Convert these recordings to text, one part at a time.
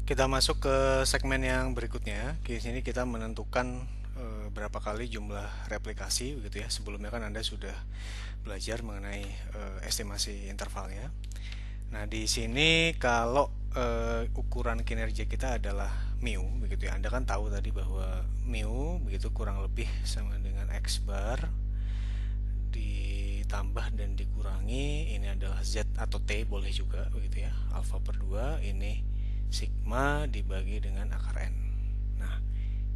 Kita masuk ke segmen yang berikutnya. Di sini kita menentukan berapa kali jumlah replikasi begitu ya. Sebelumnya kan Anda sudah belajar mengenai estimasi intervalnya. Nah, di sini kalau ukuran kinerja kita adalah mu begitu ya. Anda kan tahu tadi bahwa mu begitu kurang lebih sama dengan x bar ditambah dan dikurangi, ini adalah Z atau T boleh juga begitu ya, alfa per 2 ini sigma dibagi dengan akar N. Nah,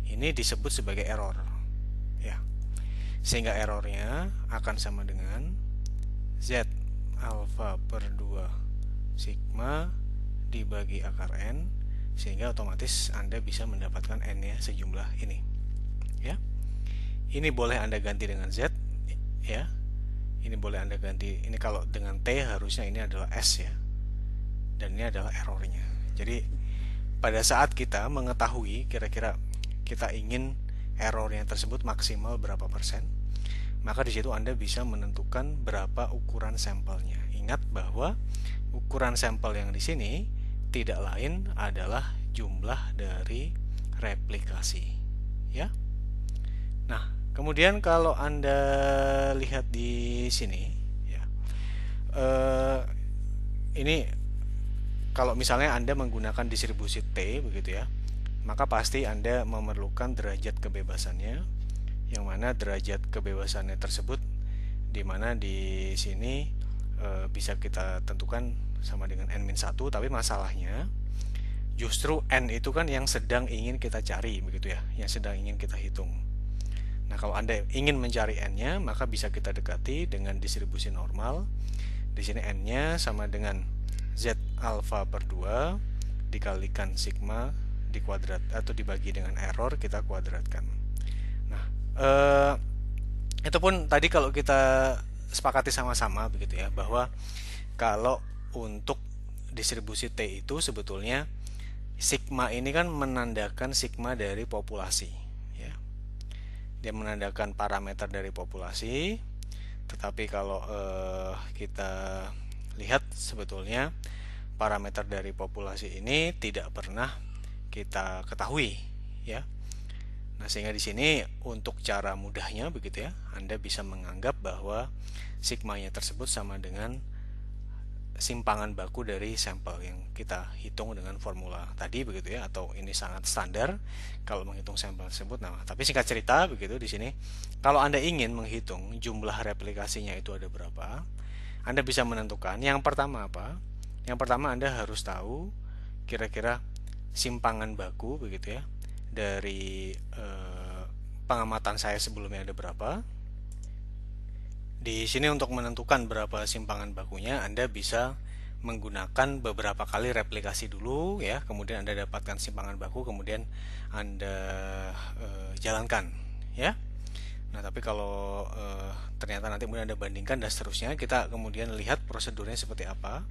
ini disebut sebagai error ya, sehingga errornya akan sama dengan Z alfa per 2 sigma dibagi akar N, sehingga otomatis Anda bisa mendapatkan N nya sejumlah ini ya. Ini boleh Anda ganti dengan Z ya, ini boleh Anda ganti, ini kalau dengan T harusnya ini adalah S ya, dan ini adalah errornya. Jadi pada saat kita mengetahui kira-kira kita ingin errornya tersebut maksimal berapa persen, maka di situ Anda bisa menentukan berapa ukuran sampelnya. Ingat bahwa ukuran sampel yang di sini tidak lain adalah jumlah dari replikasi ya. Nah, kemudian kalau Anda lihat di sini ya, eh, ini kalau misalnya Anda menggunakan distribusi T begitu ya, maka pasti Anda memerlukan derajat kebebasannya, yang mana derajat kebebasannya tersebut di mana di sini bisa kita tentukan sama dengan n-1, tapi masalahnya justru n itu kan yang sedang ingin kita cari begitu ya, yang sedang ingin kita hitung. Nah, kalau Anda ingin mencari n-nya, maka bisa kita dekati dengan distribusi normal. Di sini n-nya sama dengan Z alfa per 2 dikalikan sigma dikuadrat atau dibagi dengan error, kita kuadratkan. Nah, itu pun tadi kalau kita sepakati sama-sama begitu ya, bahwa kalau untuk distribusi T itu sebetulnya sigma ini kan menandakan sigma dari populasi ya. Dia menandakan parameter dari populasi, tetapi kalau kita lihat sebetulnya parameter dari populasi ini tidak pernah kita ketahui ya. Nah, sehingga di sini untuk cara mudahnya begitu ya, Anda bisa menganggap bahwa sigmanya tersebut sama dengan simpangan baku dari sampel yang kita hitung dengan formula tadi begitu ya, atau ini sangat standar kalau menghitung sampel tersebut. Nah, tapi singkat cerita begitu di sini, kalau Anda ingin menghitung jumlah replikasinya itu ada berapa, Anda bisa menentukan yang pertama apa? Yang pertama Anda harus tahu kira-kira simpangan baku begitu ya dari pengamatan saya sebelumnya ada berapa. Di sini untuk menentukan berapa simpangan bakunya, Anda bisa menggunakan beberapa kali replikasi dulu ya, kemudian Anda dapatkan simpangan baku, kemudian Anda jalankan ya. Nah, tapi kalau ternyata nanti kemudian Anda bandingkan dan seterusnya, kita kemudian lihat prosedurnya seperti apa,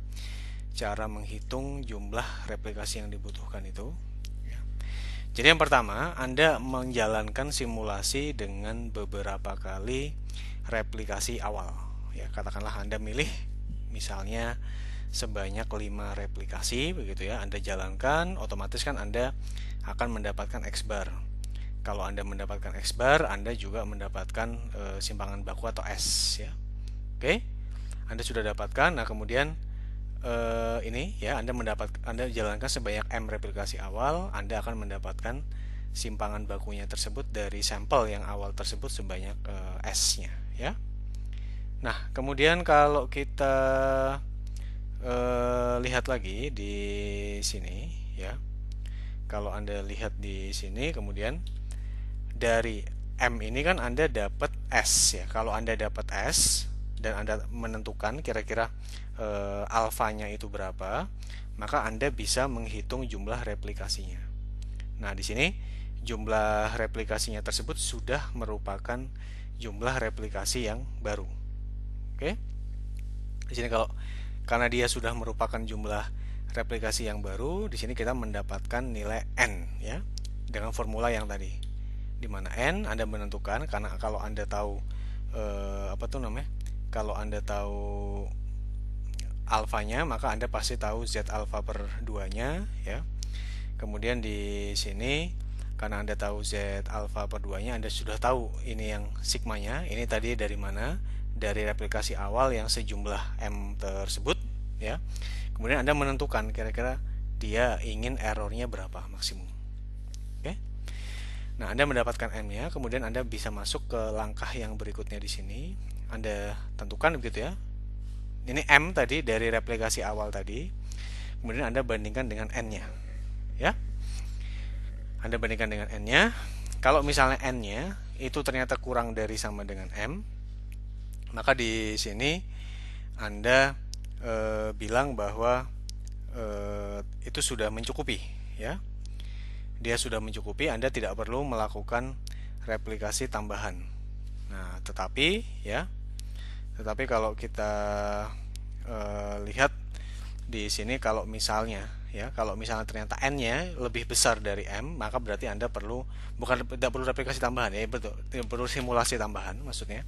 cara menghitung jumlah replikasi yang dibutuhkan itu. Jadi yang pertama, Anda menjalankan simulasi dengan beberapa kali replikasi awal. Ya, katakanlah Anda milih misalnya sebanyak 5 replikasi begitu ya. Anda jalankan, otomatis kan Anda akan mendapatkan X bar. Kalau Anda mendapatkan X bar, Anda juga mendapatkan simpangan baku atau S ya. Oke. Anda sudah dapatkan. Nah, kemudian ini ya, Anda jalankan sebanyak M replikasi awal, Anda akan mendapatkan simpangan bakunya tersebut dari sampel yang awal tersebut sebanyak S-nya ya. Nah, kemudian kalau kita lihat lagi di sini ya. Kalau Anda lihat di sini, kemudian dari M ini kan Anda dapat S ya. Kalau Anda dapat S dan Anda menentukan kira-kira alfanya itu berapa, maka Anda bisa menghitung jumlah replikasinya. Nah, di sini jumlah replikasinya tersebut sudah merupakan jumlah replikasi yang baru. Oke. Di sini karena dia sudah merupakan jumlah replikasi yang baru, di sini kita mendapatkan nilai n ya dengan formula yang tadi. Di mana n Anda menentukan, karena kalau Anda tahu kalau Anda tahu alfanya, maka Anda pasti tahu Z alfa per 2-nya ya. Kemudian di sini karena Anda tahu Z alfa per 2-nya, Anda sudah tahu ini yang sigmanya. Ini tadi dari mana? Dari replikasi awal yang sejumlah M tersebut, ya. Kemudian Anda menentukan kira-kira dia ingin errornya berapa maksimum. Oke. Nah, Anda mendapatkan M-nya, kemudian Anda bisa masuk ke langkah yang berikutnya di sini. Anda tentukan begitu ya. Ini M tadi dari replikasi awal tadi. Kemudian Anda bandingkan dengan N-nya. Ya. Anda bandingkan dengan N-nya. Kalau misalnya N-nya itu ternyata kurang dari sama dengan M, maka di sini Anda bilang bahwa itu sudah mencukupi, ya. Dia sudah mencukupi, Anda tidak perlu melakukan replikasi tambahan. Nah, tetapi kalau kita lihat di sini, kalau misalnya ternyata N-nya lebih besar dari M, maka berarti Anda tidak perlu replikasi tambahan, ya, betul, tidak perlu simulasi tambahan maksudnya.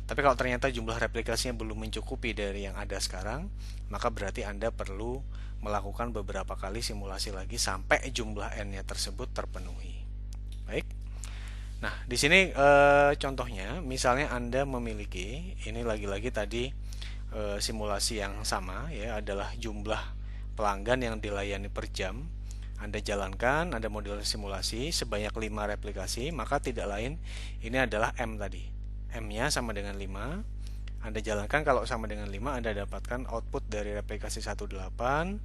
Tapi kalau ternyata jumlah replikasinya belum mencukupi dari yang ada sekarang, maka berarti Anda perlu melakukan beberapa kali simulasi lagi sampai jumlah N-nya tersebut terpenuhi. Baik. Nah, di sini contohnya, misalnya Anda memiliki, ini lagi-lagi tadi simulasi yang sama, ya, adalah jumlah pelanggan yang dilayani per jam. Anda jalankan, Anda model simulasi sebanyak 5 replikasi, maka tidak lain ini adalah M tadi. M-nya sama dengan 5. Anda jalankan, kalau sama dengan 5, Anda dapatkan output dari replikasi 18,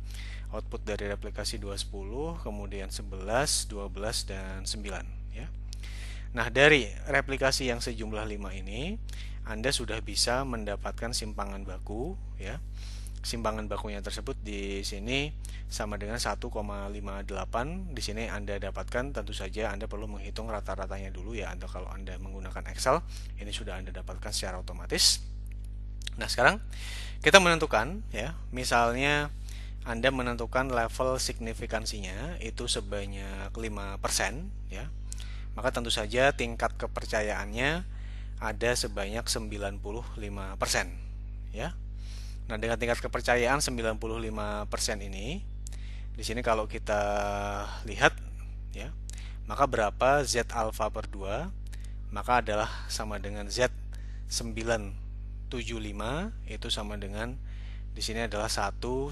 output dari replikasi 210, kemudian 11, 12, dan 9, ya. Nah, dari replikasi yang sejumlah 5 ini, Anda sudah bisa mendapatkan simpangan baku, ya. Simpangan bakunya tersebut di sini sama dengan 1,58. Di sini Anda dapatkan, tentu saja Anda perlu menghitung rata-ratanya dulu, ya. Atau kalau Anda menggunakan Excel, ini sudah Anda dapatkan secara otomatis. Nah, sekarang kita menentukan, ya. Misalnya Anda menentukan level signifikansinya itu sebanyak 5%, ya. Maka tentu saja tingkat kepercayaannya ada sebanyak 95%, ya. Nah, dengan tingkat kepercayaan 95% ini, di sini kalau kita lihat, ya, maka berapa Z alfa per 2, maka adalah sama dengan Z 975, itu sama dengan di sini adalah 196,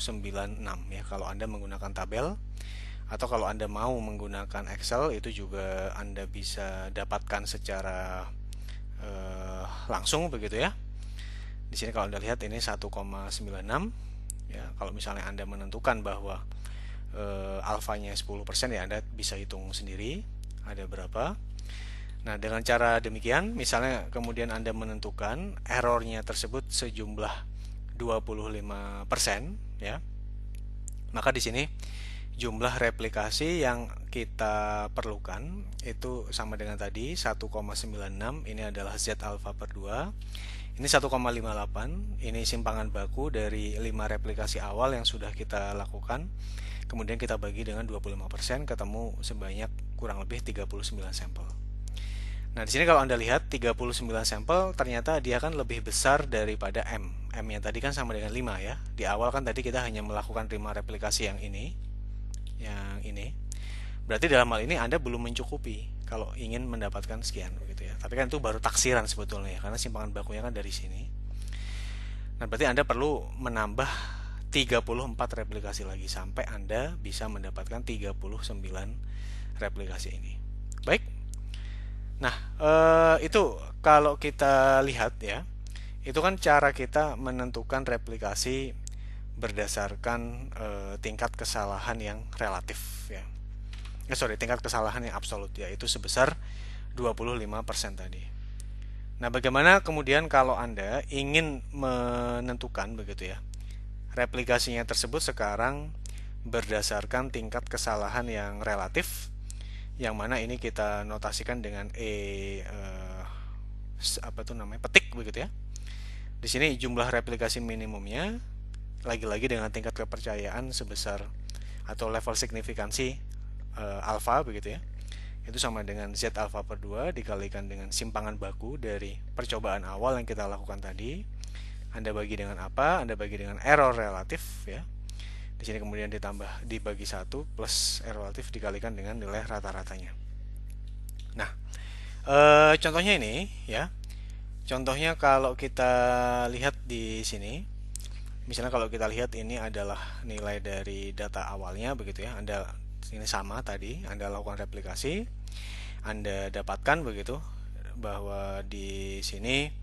ya, kalau Anda menggunakan tabel. Atau kalau Anda mau menggunakan Excel, itu juga Anda bisa dapatkan secara langsung begitu, ya. Di sini kalau Anda lihat ini 1,96, ya. Kalau misalnya Anda menentukan bahwa alfanya 10%, ya, Anda bisa hitung sendiri ada berapa. Nah, dengan cara demikian, misalnya kemudian Anda menentukan errornya tersebut sejumlah 25%, ya. Maka di sini jumlah replikasi yang kita perlukan itu sama dengan tadi 1,96, ini adalah Z alfa per 2. Ini 1,58, ini simpangan baku dari 5 replikasi awal yang sudah kita lakukan. Kemudian kita bagi dengan 25%, ketemu sebanyak kurang lebih 39 sampel. Nah, di sini kalau Anda lihat 39 sampel, ternyata dia kan lebih besar daripada M. M yang tadi kan sama dengan 5, ya. Di awal kan tadi kita hanya melakukan 5 replikasi yang ini. Berarti dalam hal ini Anda belum mencukupi kalau ingin mendapatkan sekian, begitu, ya. Tapi kan itu baru taksiran sebetulnya, ya, karena simpangan bakunya kan dari sini. Nah, berarti Anda perlu menambah 34 replikasi lagi sampai Anda bisa mendapatkan 39 replikasi ini. Baik. Nah, itu kalau kita lihat, ya, itu kan cara kita menentukan replikasi berdasarkan tingkat kesalahan yang relatif, ya. Tingkat kesalahan yang absolut, yaitu sebesar 25% tadi. Nah, bagaimana kemudian kalau Anda ingin menentukan begitu, ya, replikasinya tersebut sekarang berdasarkan tingkat kesalahan yang relatif, yang mana ini kita notasikan dengan petik begitu, ya. Di sini jumlah replikasi minimumnya lagi-lagi dengan tingkat kepercayaan sebesar atau level signifikansi alfa begitu, ya. Itu sama dengan Z alfa per 2 dikalikan dengan simpangan baku dari percobaan awal yang kita lakukan tadi. Anda bagi dengan apa? Anda bagi dengan error relatif, ya. Di sini kemudian ditambah dibagi 1 plus R relatif dikalikan dengan nilai rata-ratanya. Nah, contohnya ini ya. Contohnya kalau kita lihat di sini, misalnya kalau kita lihat ini adalah nilai dari data awalnya begitu ya. Anda ini sama tadi, Anda lakukan replikasi, Anda dapatkan begitu bahwa di sini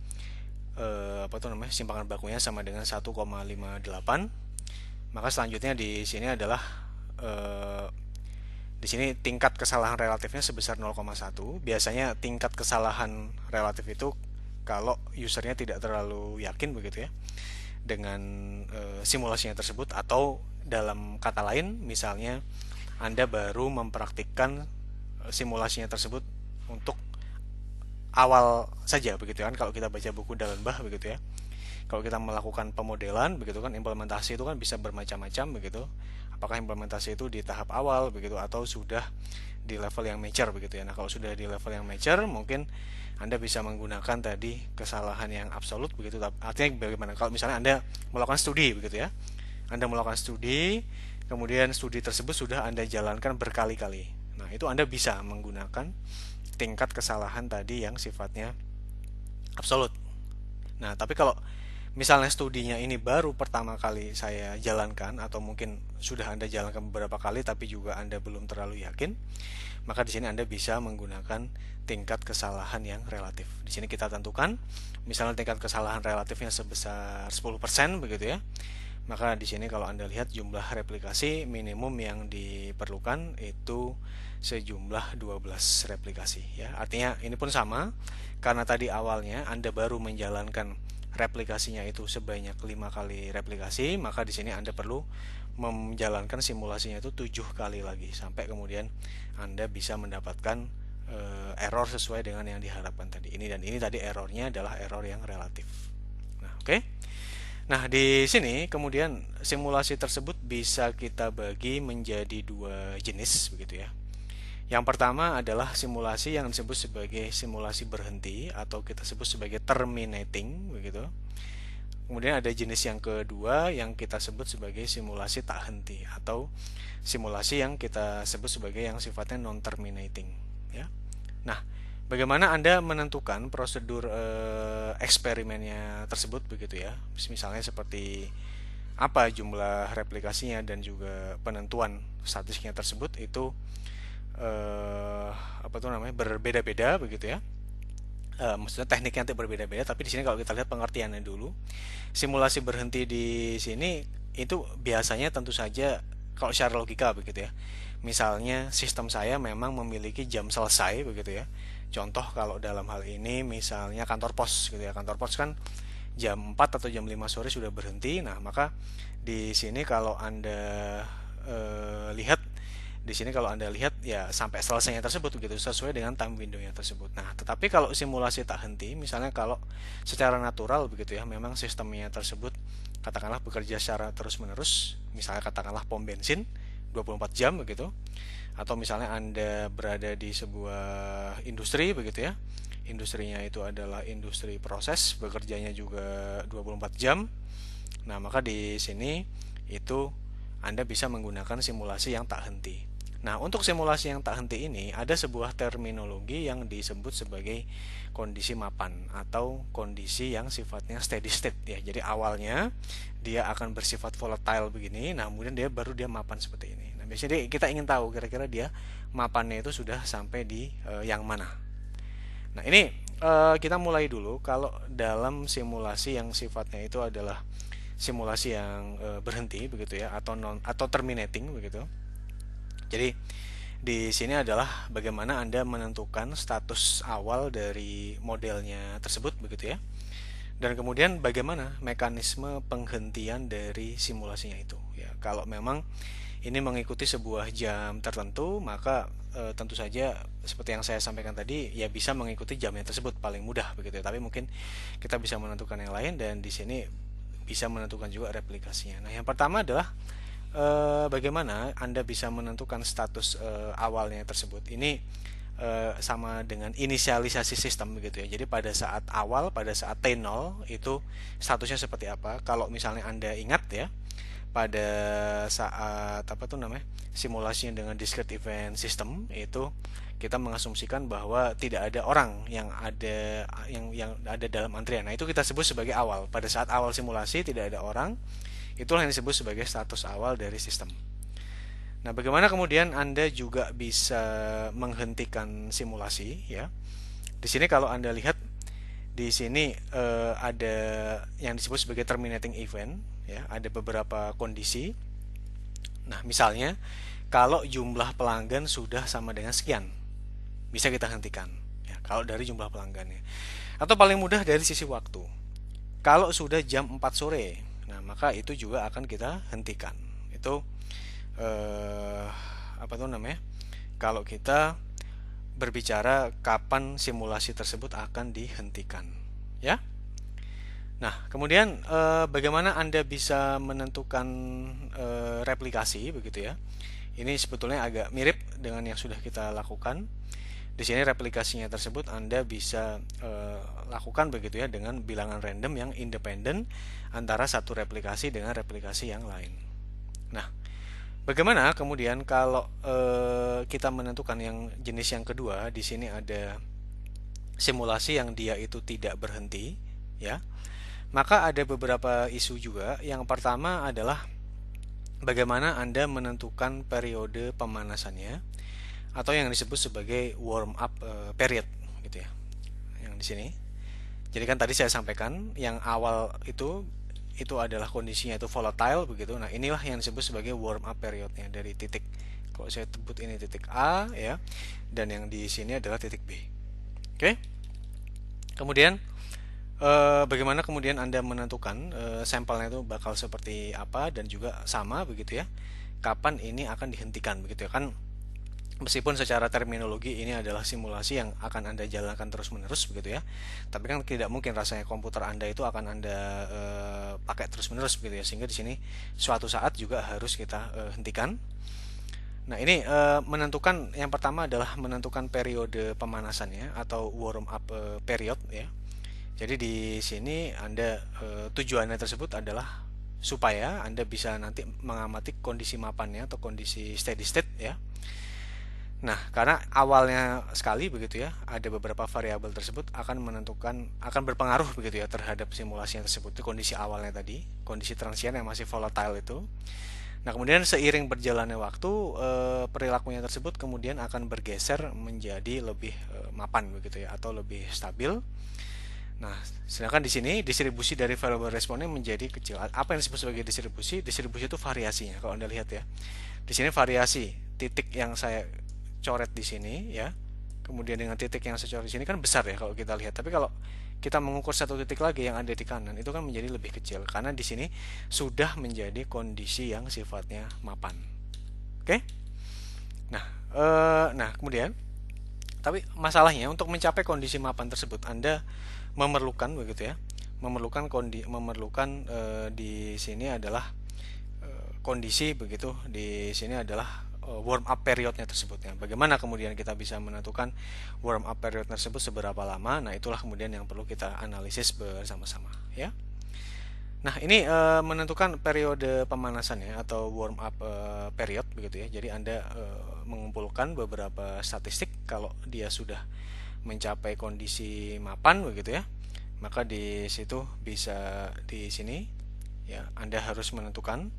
simpangan bakunya sama dengan 1,58. Maka selanjutnya di sini adalah eh, di sini tingkat kesalahan relatifnya sebesar 0,1. Biasanya tingkat kesalahan relatif itu kalau usernya tidak terlalu yakin begitu ya dengan simulasinya tersebut, atau dalam kata lain misalnya Anda baru mempraktikkan simulasinya tersebut untuk awal saja begitu kan. Kalau kita baca buku Dallenbach begitu ya, kalau kita melakukan pemodelan begitu kan, implementasi itu kan bisa bermacam-macam begitu. Apakah implementasi itu di tahap awal begitu atau sudah di level yang mature begitu ya. Nah, kalau sudah di level yang mature mungkin Anda bisa menggunakan tadi kesalahan yang absolut begitu. Artinya bagaimana? Kalau misalnya Anda melakukan studi begitu ya. Anda melakukan studi, kemudian studi tersebut sudah Anda jalankan berkali-kali. Nah, itu Anda bisa menggunakan tingkat kesalahan tadi yang sifatnya absolut. Nah, tapi kalau misalnya studinya ini baru pertama kali saya jalankan, atau mungkin sudah Anda jalankan beberapa kali tapi juga Anda belum terlalu yakin, maka di sini Anda bisa menggunakan tingkat kesalahan yang relatif. Di sini kita tentukan misalnya tingkat kesalahan relatifnya sebesar 10% begitu ya. Maka di sini kalau Anda lihat jumlah replikasi minimum yang diperlukan itu sejumlah 12 replikasi ya. Artinya ini pun sama, karena tadi awalnya Anda baru menjalankan replikasinya itu sebanyak 5 kali replikasi, maka di sini Anda perlu menjalankan simulasinya itu 7 kali lagi sampai kemudian Anda bisa mendapatkan error sesuai dengan yang diharapkan tadi. Ini dan ini tadi errornya adalah error yang relatif. Nah, oke. Nah, di sini kemudian simulasi tersebut bisa kita bagi menjadi dua jenis begitu ya. Yang pertama adalah simulasi yang disebut sebagai simulasi berhenti atau kita sebut sebagai terminating begitu. Kemudian ada jenis yang kedua yang kita sebut sebagai simulasi tak henti atau simulasi yang kita sebut sebagai yang sifatnya non terminating ya. Nah, bagaimana Anda menentukan prosedur eksperimennya tersebut begitu ya? Misalnya seperti apa jumlah replikasinya dan juga penentuan statistiknya tersebut itu berbeda-beda begitu ya. Maksudnya tekniknya nanti berbeda-beda, tapi di sini kalau kita lihat pengertiannya dulu, simulasi berhenti di sini itu biasanya tentu saja kalau secara logika begitu ya. Misalnya sistem saya memang memiliki jam selesai begitu ya. Contoh kalau dalam hal ini misalnya kantor pos gitu ya. Kantor pos kan jam 4 atau jam 5 sore sudah berhenti. Nah, maka di sini kalau Anda lihat di sini kalau Anda lihat ya sampai selesainya tersebut begitu sesuai dengan time window-nya tersebut. Nah, tetapi kalau simulasi tak henti, misalnya kalau secara natural begitu ya, memang sistemnya tersebut katakanlah bekerja secara terus-menerus, misalnya katakanlah pom bensin 24 jam begitu. Atau misalnya Anda berada di sebuah industri begitu ya. Industrinya itu adalah industri proses, bekerjanya juga 24 jam. Nah, maka di sini itu Anda bisa menggunakan simulasi yang tak henti. Nah, untuk simulasi yang tak henti ini ada sebuah terminologi yang disebut sebagai kondisi mapan atau kondisi yang sifatnya steady state ya. Jadi awalnya dia akan bersifat volatile begini, nah kemudian dia mapan seperti ini. Nah, biasanya kita ingin tahu kira-kira dia mapannya itu sudah sampai di yang mana. Nah, ini kita mulai dulu kalau dalam simulasi yang sifatnya itu adalah simulasi yang berhenti begitu ya atau terminating begitu. Jadi di sini adalah bagaimana Anda menentukan status awal dari modelnya tersebut begitu ya. Dan kemudian bagaimana mekanisme penghentian dari simulasinya itu ya. Kalau memang ini mengikuti sebuah jam tertentu, maka tentu saja seperti yang saya sampaikan tadi ya bisa mengikuti jamnya tersebut paling mudah begitu ya. Tapi mungkin kita bisa menentukan yang lain dan di sini bisa menentukan juga replikasinya. Nah, yang pertama adalah bagaimana Anda bisa menentukan status awalnya tersebut. Ini sama dengan inisialisasi sistem begitu ya. Jadi pada saat awal, pada saat T0 itu statusnya seperti apa. Kalau misalnya Anda ingat ya, pada saat simulasinya dengan discrete event system, itu kita mengasumsikan bahwa tidak ada orang yang ada dalam antrian. Nah, itu kita sebut sebagai awal. Pada saat awal simulasi tidak ada orang, itulah yang disebut sebagai status awal dari sistem. Nah, bagaimana kemudian Anda juga bisa menghentikan simulasi, ya? Di sini kalau Anda lihat di sini ada yang disebut sebagai terminating event, ya, ada beberapa kondisi. Nah, misalnya kalau jumlah pelanggan sudah sama dengan sekian, bisa kita hentikan, ya, kalau dari jumlah pelanggannya. Atau paling mudah dari sisi waktu. Kalau sudah jam 4 sore, nah maka itu juga akan kita hentikan. Itu eh, apa tuh namanya? Kalau kita berbicara kapan simulasi tersebut akan dihentikan, ya. Nah, kemudian bagaimana Anda bisa menentukan replikasi begitu ya? Ini sebetulnya agak mirip dengan yang sudah kita lakukan. Di sini replikasinya tersebut Anda bisa lakukan begitu ya dengan bilangan random yang independen antara satu replikasi dengan replikasi yang lain. Nah, bagaimana kemudian kalau kita menentukan yang jenis yang kedua? Di sini ada simulasi yang dia itu tidak berhenti, ya. Maka ada beberapa isu juga. Yang pertama adalah bagaimana Anda menentukan periode pemanasannya atau yang disebut sebagai warm up period gitu ya. Yang di sini. Jadi kan tadi saya sampaikan yang awal itu adalah kondisinya itu volatile begitu. Nah, inilah yang disebut sebagai warm up periodnya dari titik, kalau saya sebut ini titik A ya, dan yang di sini adalah titik B. Oke. Kemudian bagaimana kemudian Anda menentukan sampelnya itu bakal seperti apa, dan juga sama begitu ya, kapan ini akan dihentikan begitu ya kan. Meskipun secara terminologi ini adalah simulasi yang akan Anda jalankan terus-menerus begitu ya, tapi kan tidak mungkin rasanya komputer Anda itu akan Anda pakai terus-menerus begitu ya, sehingga di sini suatu saat juga harus kita hentikan. Nah, ini menentukan, yang pertama adalah menentukan periode pemanasannya atau warm up period ya. Jadi di sini Anda tujuannya tersebut adalah supaya Anda bisa nanti mengamati kondisi mapannya atau kondisi steady state ya. Nah, karena awalnya sekali begitu ya, ada beberapa variabel tersebut akan berpengaruh begitu ya terhadap simulasi yang tersebut. Itu kondisi awalnya tadi, kondisi transient yang masih volatile itu. Nah, kemudian seiring berjalannya waktu, perilakunya tersebut kemudian akan bergeser menjadi lebih mapan begitu ya, atau lebih stabil. Nah, sedangkan di sini distribusi dari variabel responnya menjadi kecil. Apa yang disebut sebagai distribusi? Distribusi itu variasinya. Kalau Anda lihat ya, di sini variasi titik yang saya coret di sini ya, kemudian dengan titik yang saya coret di sini kan besar ya kalau kita lihat. Tapi kalau kita mengukur satu titik lagi yang ada di kanan, itu kan menjadi lebih kecil karena di sini sudah menjadi kondisi yang sifatnya mapan. Oke? Nah, kemudian tapi masalahnya untuk mencapai kondisi mapan tersebut Anda memerlukan begitu ya, memerlukan di sini adalah kondisi begitu, di sini adalah warm up periodnya tersebutnya. Bagaimana kemudian kita bisa menentukan warm up period tersebut seberapa lama? Nah, itulah kemudian yang perlu kita analisis bersama-sama ya. Nah, ini menentukan periode pemanasannya atau warm up period begitu ya. Jadi Anda mengumpulkan beberapa statistik. Kalau dia sudah mencapai kondisi mapan begitu ya, maka di situ bisa di sini ya Anda harus menentukan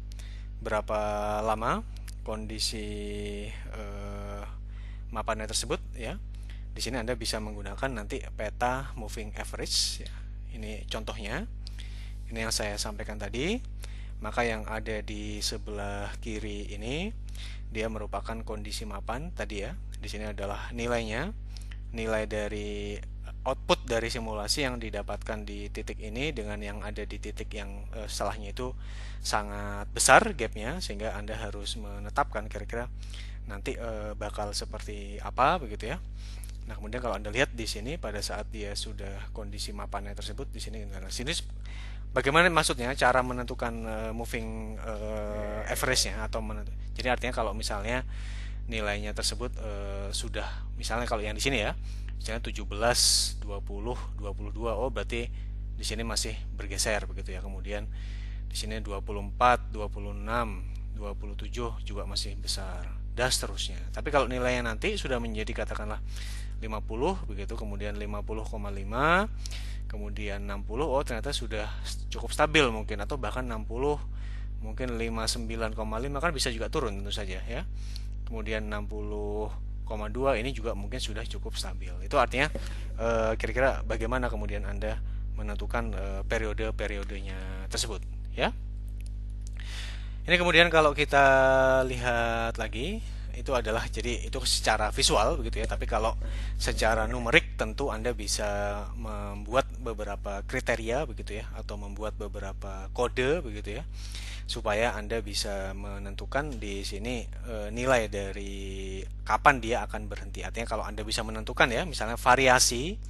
berapa lama kondisi mapannya tersebut ya. Di sini Anda bisa menggunakan nanti peta moving average ya. Ini contohnya. Ini yang saya sampaikan tadi. Maka yang ada di sebelah kiri ini dia merupakan kondisi mapan tadi ya. Di sini adalah nilainya, nilai dari output dari simulasi yang didapatkan di titik ini dengan yang ada di titik yang setelahnya itu sangat besar gapnya, sehingga Anda harus menetapkan kira-kira nanti bakal seperti apa begitu ya. Nah, kemudian kalau Anda lihat di sini pada saat dia sudah kondisi mapannya tersebut di sini, bagaimana maksudnya cara menentukan moving average-nya atau jadi artinya kalau misalnya nilainya tersebut sudah, misalnya kalau yang di sini ya, misalnya 17, 20, 22, oh berarti di sini masih bergeser begitu ya. Kemudian di Di sini 24, 26, 27 juga masih besar, dan seterusnya. Tapi kalau nilainya nanti sudah menjadi katakanlah 50 begitu, kemudian 50,5, kemudian 60, oh ternyata sudah cukup stabil mungkin, atau bahkan 60 mungkin 59,5 kan bisa juga turun tentu saja ya. Kemudian 60,2 ini juga mungkin sudah cukup stabil. Itu artinya kira-kira bagaimana kemudian Anda menentukan periode-periodenya tersebut ya. Ini kemudian kalau kita lihat lagi itu adalah, jadi itu secara visual begitu ya, tapi kalau secara numerik tentu Anda bisa membuat beberapa kriteria begitu ya, atau membuat beberapa kode begitu ya, supaya Anda bisa menentukan di sini nilai dari kapan dia akan berhenti. Artinya kalau Anda bisa menentukan ya, misalnya variasi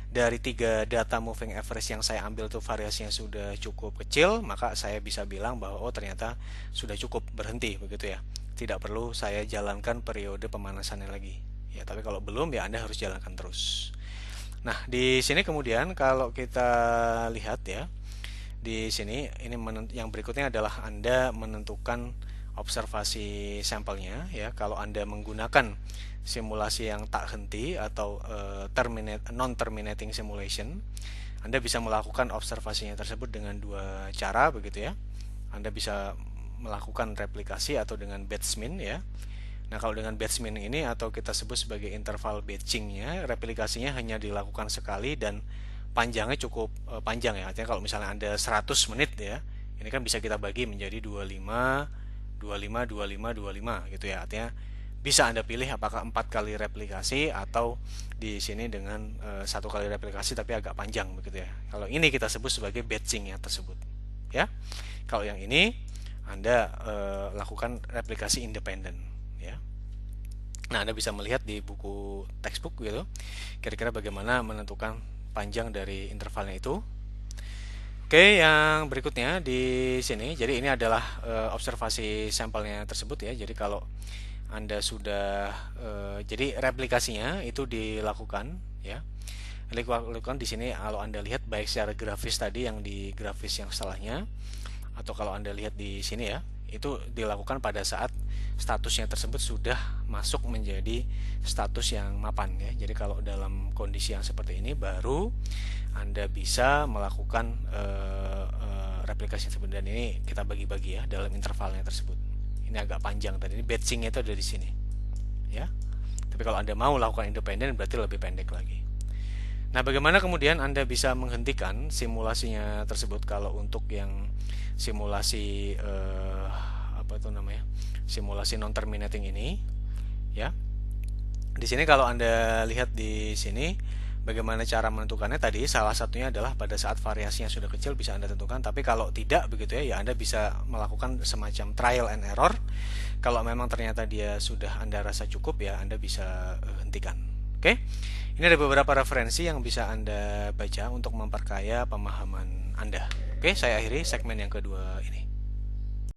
dari 3 data moving average yang saya ambil tuh variasinya sudah cukup kecil, maka saya bisa bilang bahwa oh ternyata sudah cukup berhenti begitu ya. Tidak perlu saya jalankan periode pemanasannya lagi. Ya, tapi kalau belum ya Anda harus jalankan terus. Nah, di sini kemudian kalau kita lihat ya, di sini ini yang berikutnya adalah Anda menentukan observasi sampelnya ya. Kalau Anda menggunakan simulasi yang tak henti atau non terminating simulation, Anda bisa melakukan observasinya tersebut dengan dua cara begitu ya. Anda bisa melakukan replikasi atau dengan batchmin ya. Nah, kalau dengan batchmin ini atau kita sebut sebagai interval batchingnya, replikasinya hanya dilakukan sekali dan panjangnya cukup panjang ya. Artinya kalau misalnya Anda 100 menit ya, ini kan bisa kita bagi menjadi 25, 25, 25, 25 gitu ya. Artinya bisa Anda pilih apakah 4 kali replikasi atau di sini dengan 1 kali replikasi tapi agak panjang begitu ya. Kalau ini kita sebut sebagai batching ya tersebut. Ya. Kalau yang ini Anda lakukan replikasi independen ya. Nah, Anda bisa melihat di buku textbook gitu. Kira-kira bagaimana menentukan panjang dari intervalnya itu. Oke, yang berikutnya di sini, jadi ini adalah observasi sampelnya tersebut ya. Jadi kalau Anda sudah jadi replikasinya itu dilakukan ya. Dilakukan di sini kalau Anda lihat baik secara grafis tadi yang di grafis yang setelahnya, atau kalau Anda lihat di sini ya, itu dilakukan pada saat statusnya tersebut sudah masuk menjadi status yang mapan ya. Jadi kalau dalam kondisi yang seperti ini baru Anda bisa melakukan replikasi tersebut, dan ini kita bagi-bagi ya dalam intervalnya tersebut. Ini agak panjang tadi, ini batchingnya itu ada di sini ya. Tapi kalau Anda mau lakukan independen berarti lebih pendek lagi. Nah, bagaimana kemudian Anda bisa menghentikan simulasinya tersebut kalau untuk yang simulasi apa itu namanya? Simulasi non terminating ini ya. Di sini kalau Anda lihat di sini bagaimana cara menentukannya tadi, salah satunya adalah pada saat variasinya sudah kecil bisa Anda tentukan, tapi kalau tidak begitu ya, ya Anda bisa melakukan semacam trial and error. Kalau memang ternyata dia sudah Anda rasa cukup ya Anda bisa hentikan. Oke. Ini ada beberapa referensi yang bisa Anda baca untuk memperkaya pemahaman Anda. Oke, saya akhiri segmen yang kedua ini.